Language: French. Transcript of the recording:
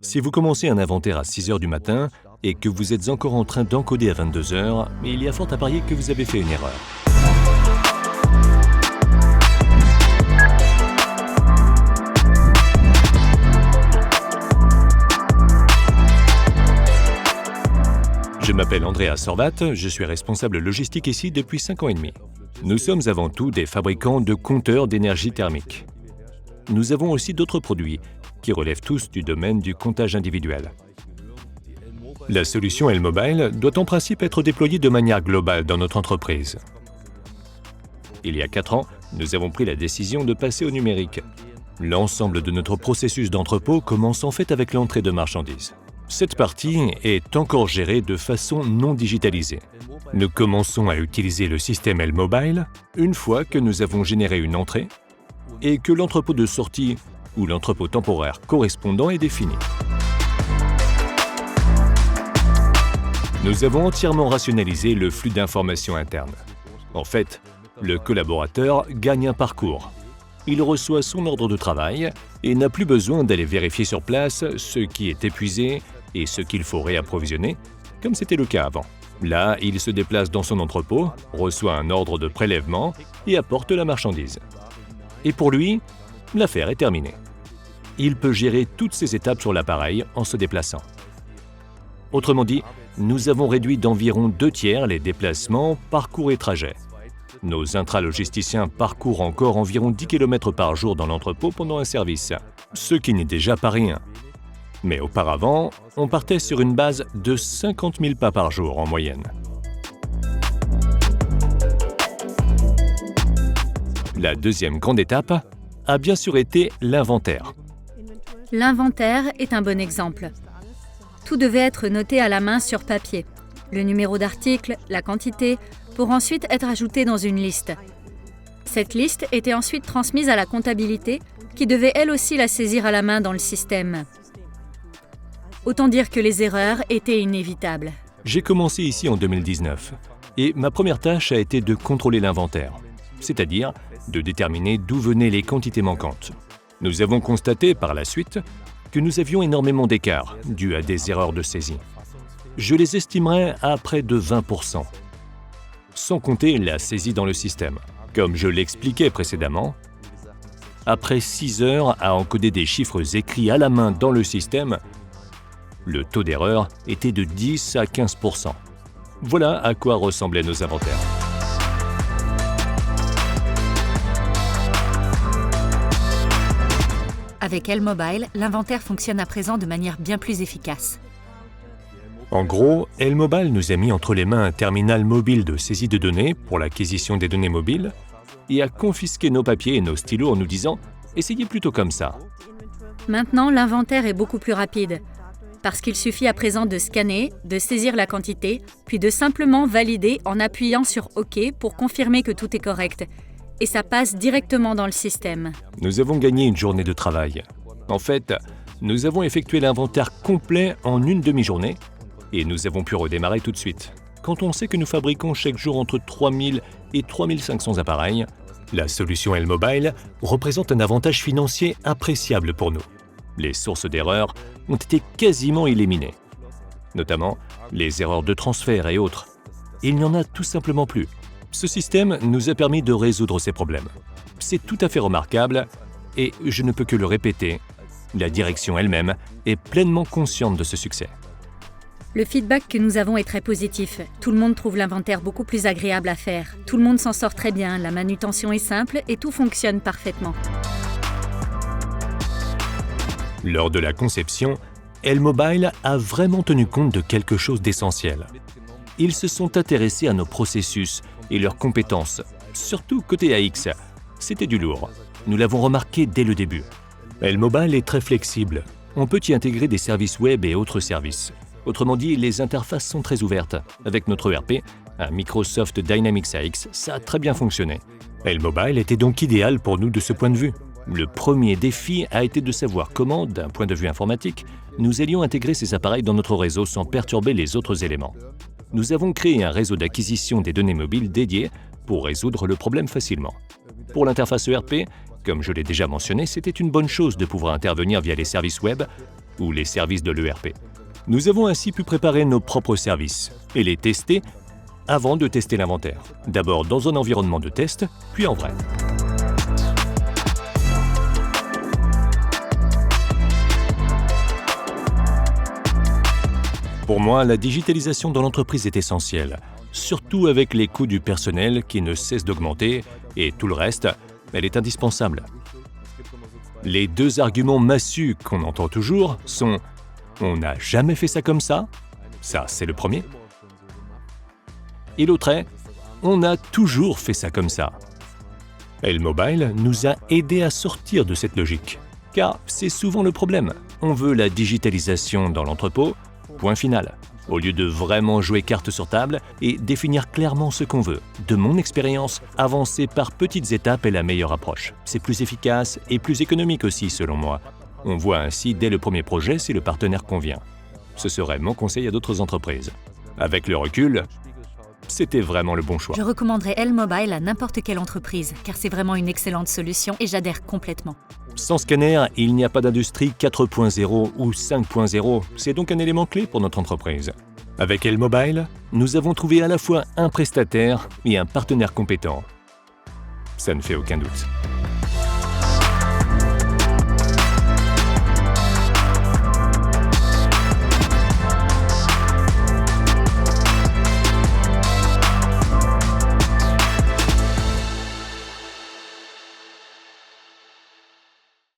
Si vous commencez un inventaire à 6 heures du matin et que vous êtes encore en train d'encoder à 22 heures, il y a fort à parier que vous avez fait une erreur. Je m'appelle Andreas Sorvat, je suis responsable logistique ici depuis 5 ans et demi. Nous sommes avant tout des fabricants de compteurs d'énergie thermique. Nous avons aussi d'autres produits qui relèvent tous du domaine du comptage individuel. La solution L-Mobile doit en principe être déployée de manière globale dans notre entreprise. Il y a 4 ans, nous avons pris la décision de passer au numérique. L'ensemble de notre processus d'entrepôt commence en fait avec l'entrée de marchandises. Cette partie est encore gérée de façon non digitalisée. Nous commençons à utiliser le système L-Mobile une fois que nous avons généré une entrée et que l'entrepôt de sortie ou l'entrepôt temporaire correspondant est défini. Nous avons entièrement rationalisé le flux d'informations interne. En fait, le collaborateur gagne un parcours. Il reçoit son ordre de travail et n'a plus besoin d'aller vérifier sur place ce qui est épuisé et ce qu'il faut réapprovisionner, comme c'était le cas avant. Là, il se déplace dans son entrepôt, reçoit un ordre de prélèvement et apporte la marchandise. Et pour lui, l'affaire est terminée. Il peut gérer toutes ces étapes sur l'appareil en se déplaçant. Autrement dit, nous avons réduit d'environ 2/3 les déplacements, parcours et trajets. Nos intralogisticiens parcourent encore environ 10 km par jour dans l'entrepôt pendant un service, ce qui n'est déjà pas rien. Mais auparavant, on partait sur une base de 50 000 pas par jour en moyenne. La deuxième grande étape a bien sûr été l'inventaire. L'inventaire est un bon exemple. Tout devait être noté à la main sur papier. Le numéro d'article, la quantité, pour ensuite être ajouté dans une liste. Cette liste était ensuite transmise à la comptabilité, qui devait elle aussi la saisir à la main dans le système. Autant dire que les erreurs étaient inévitables. J'ai commencé ici en 2019 et ma première tâche a été de contrôler l'inventaire, c'est-à-dire de déterminer d'où venaient les quantités manquantes. Nous avons constaté par la suite que nous avions énormément d'écarts dus à des erreurs de saisie. Je les estimerais à près de 20%, sans compter la saisie dans le système. Comme je l'expliquais précédemment, après 6 heures à encoder des chiffres écrits à la main dans le système, le taux d'erreur était de 10 à 15%. Voilà à quoi ressemblaient nos inventaires. Avec L-Mobile, l'inventaire fonctionne à présent de manière bien plus efficace. En gros, L-Mobile nous a mis entre les mains un terminal mobile de saisie de données pour l'acquisition des données mobiles et a confisqué nos papiers et nos stylos en nous disant « essayez plutôt comme ça ». Maintenant, l'inventaire est beaucoup plus rapide, parce qu'il suffit à présent de scanner, de saisir la quantité, puis de simplement valider en appuyant sur OK pour confirmer que tout est correct. Et ça passe directement dans le système. Nous avons gagné une journée de travail. En fait, nous avons effectué l'inventaire complet en une demi-journée et nous avons pu redémarrer tout de suite. Quand on sait que nous fabriquons chaque jour entre 3000 et 3500 appareils, la solution L-Mobile représente un avantage financier appréciable pour nous. Les sources d'erreurs ont été quasiment éliminées, notamment les erreurs de transfert et autres. Il n'y en a tout simplement plus. Ce système nous a permis de résoudre ces problèmes. C'est tout à fait remarquable et je ne peux que le répéter, la direction elle-même est pleinement consciente de ce succès. Le feedback que nous avons est très positif. Tout le monde trouve l'inventaire beaucoup plus agréable à faire. Tout le monde s'en sort très bien, la manutention est simple et tout fonctionne parfaitement. Lors de la conception, L-Mobile a vraiment tenu compte de quelque chose d'essentiel. Ils se sont intéressés à nos processus et leurs compétences, surtout côté AX. C'était du lourd. Nous l'avons remarqué dès le début. L-Mobile est très flexible. On peut y intégrer des services web et autres services. Autrement dit, les interfaces sont très ouvertes. Avec notre ERP, un Microsoft Dynamics AX, ça a très bien fonctionné. L-Mobile était donc idéal pour nous de ce point de vue. Le premier défi a été de savoir comment, d'un point de vue informatique, nous allions intégrer ces appareils dans notre réseau sans perturber les autres éléments. Nous avons créé un réseau d'acquisition des données mobiles dédié pour résoudre le problème facilement. Pour l'interface ERP, comme je l'ai déjà mentionné, c'était une bonne chose de pouvoir intervenir via les services web ou les services de l'ERP. Nous avons ainsi pu préparer nos propres services et les tester avant de tester l'inventaire. D'abord dans un environnement de test, puis en vrai. Pour moi, la digitalisation dans l'entreprise est essentielle, surtout avec les coûts du personnel qui ne cessent d'augmenter et tout le reste, elle est indispensable. Les deux arguments massus qu'on entend toujours sont « on n'a jamais fait ça comme ça », ça c'est le premier, et l'autre est « on a toujours fait ça comme ça ». L-Mobile nous a aidés à sortir de cette logique, car c'est souvent le problème. On veut la digitalisation dans l'entrepôt, point final, au lieu de vraiment jouer carte sur table et définir clairement ce qu'on veut. De mon expérience, avancer par petites étapes est la meilleure approche. C'est plus efficace et plus économique aussi, selon moi. On voit ainsi dès le premier projet si le partenaire convient. Ce serait mon conseil à d'autres entreprises. Avec le recul, c'était vraiment le bon choix. Je recommanderais L-Mobile à n'importe quelle entreprise, car c'est vraiment une excellente solution et j'adhère complètement. Sans scanner, il n'y a pas d'industrie 4.0 ou 5.0. C'est donc un élément clé pour notre entreprise. Avec L-Mobile, nous avons trouvé à la fois un prestataire et un partenaire compétent. Ça ne fait aucun doute.